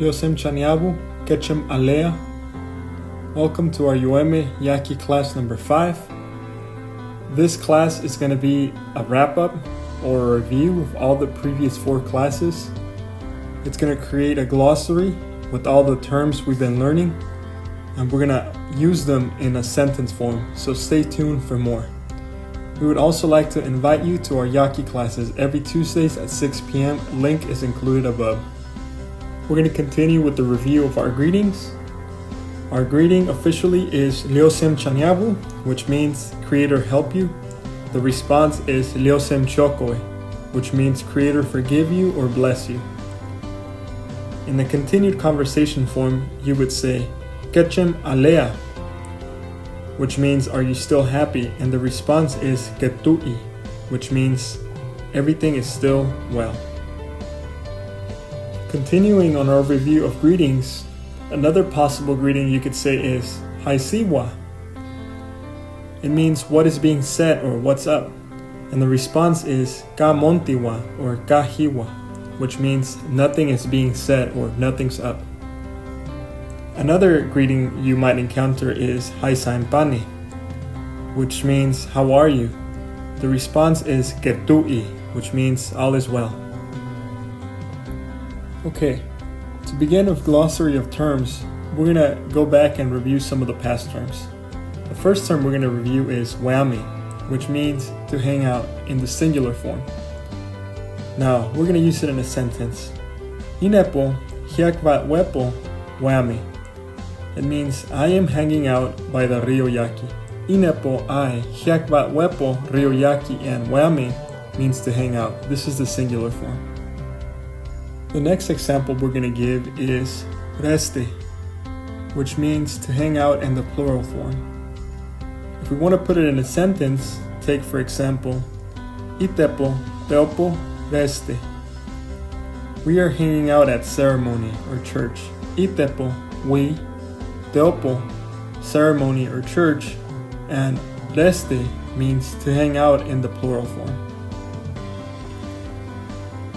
Liosem Chaniabu, Kechem Alea. Welcome to our Yaqui class number 5. This class is going to be a wrap-up or a review of all the previous 4 classes. It's going to create a glossary with all the terms we've been learning, and we're going to use them in a sentence form, so stay tuned for more. We would also like to invite you to our Yaqui classes every Tuesdays at 6 p.m. Link is included above. We're going to continue with the review of our greetings. Our greeting officially is Liosem Chaniabu, which means Creator help you. The response is Liosem Chokoe, which means Creator forgive you or bless you. In the continued conversation form, you would say Kechem Alea, which means are you still happy? And the response is Ketui, which means everything is still well. Continuing on our review of greetings, another possible greeting you could say is Haisiwa. It means what is being said or what's up. And the response is Ka Montiwa or Ka Hiwa, which means nothing is being said or nothing's up. Another greeting you might encounter is Haisaimpani, which means how are you? The response is Ketui, which means all is well. Okay, to begin with glossary of terms, we're going to go back and review some of the past terms. The first term we're going to review is whammy, which means to hang out in the singular form. Now, we're going to use it in a sentence. Inepo hiakvat wepo whammy. It means I am hanging out by the Rio Yaqui. Inepo I hiakvat wepo Rio Yaqui, and whammy means to hang out. This is the singular form. The next example we're going to give is reste, which means to hang out in the plural form. If we want to put it in a sentence, take for example, Itepo teopo reste. We are hanging out at ceremony or church. Itepo, we, teopo, ceremony or church, and reste means to hang out in the plural form.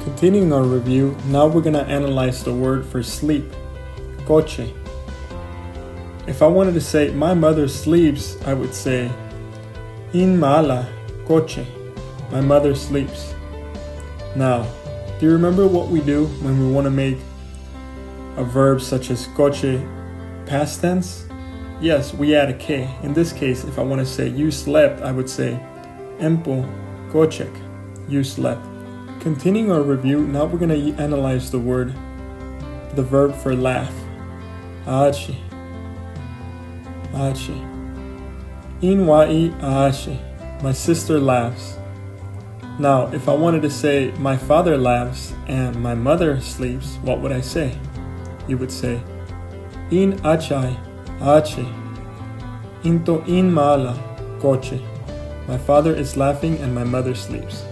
Continuing our review, now we're going to analyze the word for sleep, coche. If I wanted to say my mother sleeps, I would say in mala coche, my mother sleeps. Now, do you remember what we do when we want to make a verb such as coche past tense? Yes, we add a K. In this case, if I want to say you slept, I would say empo kochek, you slept. Continuing our review, now we're going to analyze the verb for laugh. Aachi. Aachi. Inwai aachi. My sister laughs. Now, if I wanted to say my father laughs and my mother sleeps, what would I say? You would say in achai aachi. Into in mala coche. My father is laughing and my mother sleeps.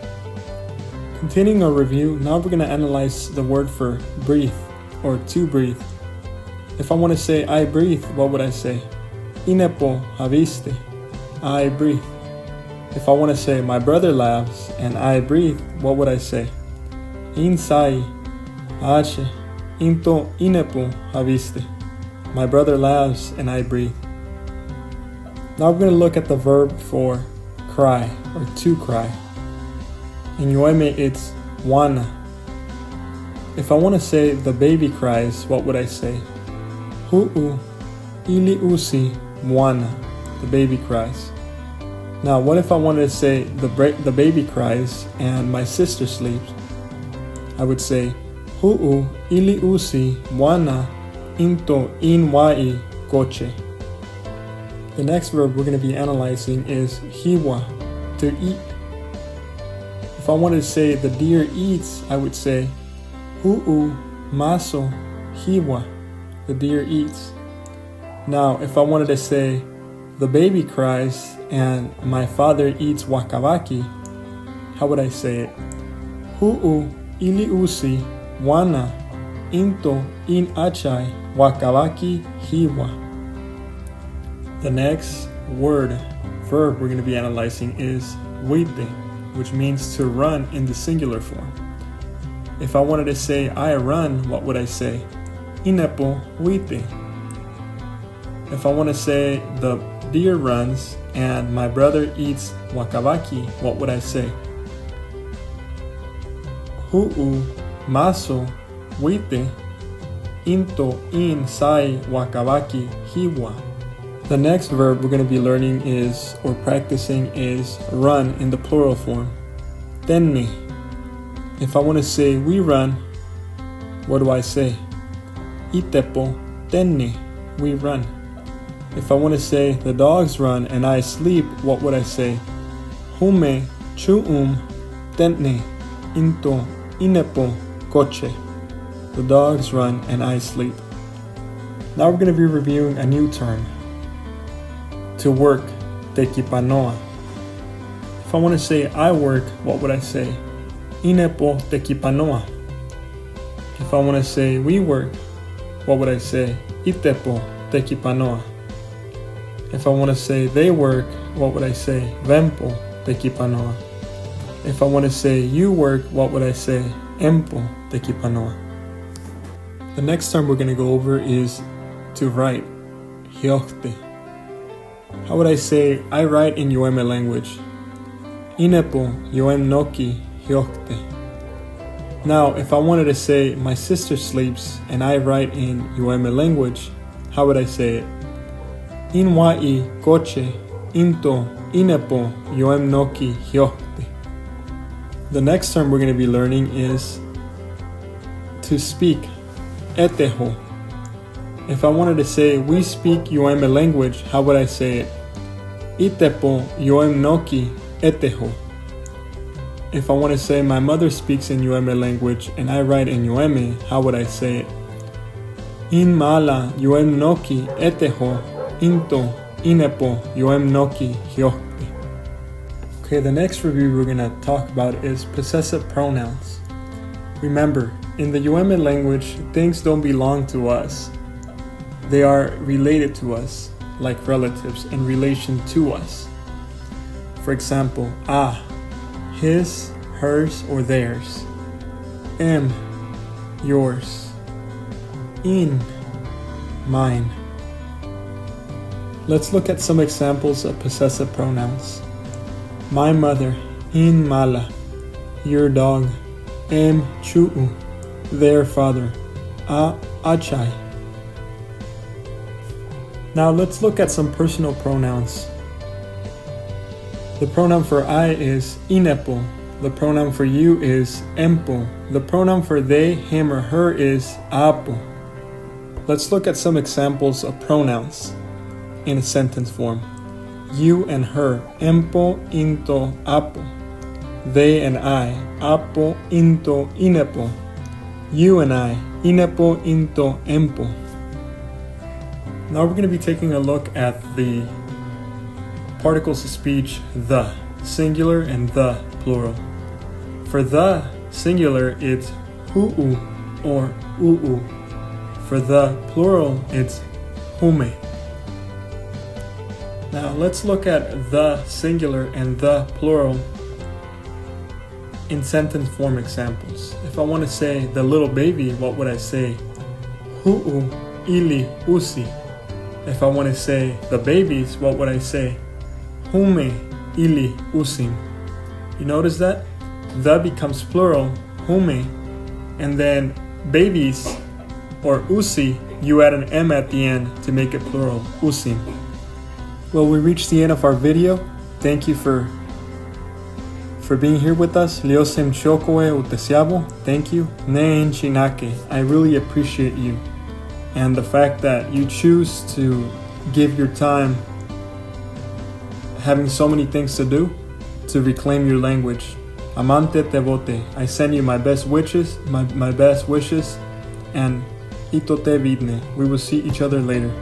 Continuing our review, now we're going to analyze the word for breathe or to breathe. If I want to say I breathe, what would I say? Inepo haviste, I breathe. If I want to say my brother laughs and I breathe, what would I say? Insai, ache, into inepo haviste. My brother laughs and I breathe. Now we're going to look at the verb for cry or to cry. In Yoeme, it's wana. If I want to say the baby cries, what would I say? Hu'u ili usi mwana. The baby cries. Now, what if I wanted to say the baby cries and my sister sleeps? I would say Hu'u ili usi mwana into inwai coche. The next verb we're going to be analyzing is hiwa, to eat. If I wanted to say the deer eats, I would say Hu'u maso hiwa, the deer eats. Now, if I wanted to say the baby cries and my father eats wakawaki, how would I say it? Hu'u ili usi wana into in achai wakawaki hiwa. The next verb we're going to be analyzing is wite, which means to run in the singular form. If I wanted to say I run, what would I say? inepo huite. If I want to say the deer runs and my brother eats wakabaki, what would I say? Hu'u maso huite into in sai wakabaki hiwa. The next verb we're going to be learning is, or practicing, is run in the plural form. Tenne. If I want to say we run, what do I say? Itepo tenne, we run. If I want to say the dogs run and I sleep, what would I say? Hume chuum tenne into inepo coche. The dogs run and I sleep. Now we're going to be reviewing a new term. To work, tekipanoa. If I want to say I work, what would I say? Inepo tekipanoa. If I want to say we work, what would I say? Itepo tekipanoa. If I want to say they work, what would I say? Vempo tekipanoa. If I want to say you work, what would I say? Empo tekipanoa. The next term we're going to go over is to write. Hiokte. How would I say I write in whammy language? Inepo whammy noki hiokte. Now, if I wanted to say my sister sleeps and I write in whammy language, how would I say it? Inwai coche into inepo whammy noki hiokte. The next term we're going to be learning is to speak. Eteho. If I wanted to say we speak whammy language, how would I say it? Itepo whammy noki eteho. If I want to say my mother speaks in whammy language and I write in whammy, how would I say it? In mala whammy noki eteho into inepo whammy noki hiokte. Okay, the next review we're going to talk about is possessive pronouns. Remember, in the whammy language, things don't belong to us. They are related to us, like relatives, in relation to us. For example, his, hers, or theirs. Yours. In, mine. Let's look at some examples of possessive pronouns. My mother, in mala. Your dog, chu'u. Their father, achai. Now let's look at some personal pronouns. The pronoun for I is inepo. The pronoun for you is empo. The pronoun for they, him, or her is apo. Let's look at some examples of pronouns in a sentence form. You and her, empo into apo. They and I, apo into inepo. You and I, inepo into empo. Now we're going to be taking a look at the particles of speech the, singular, and the, plural. For the, singular, it's hu'u or u'u. For the, plural, it's hume. Now let's look at the, singular, and the, plural in sentence form examples. If I want to say the little baby, what would I say? Hu'u ili usi. If I want to say the babies, what would I say? Hume ili usim. You notice that? The becomes plural, hume, and then babies, or usi, you add an M at the end to make it plural, usim. Well, we reached the end of our video. Thank you for being here with us. Liosem chokoe utesiabo. Thank you. Nein shinake. I really appreciate you. And the fact that you choose to give your time, having so mane things to do, to reclaim your language. Amante te vote. I send you my best wishes, my best wishes, and ito te vidne. We will see each other later.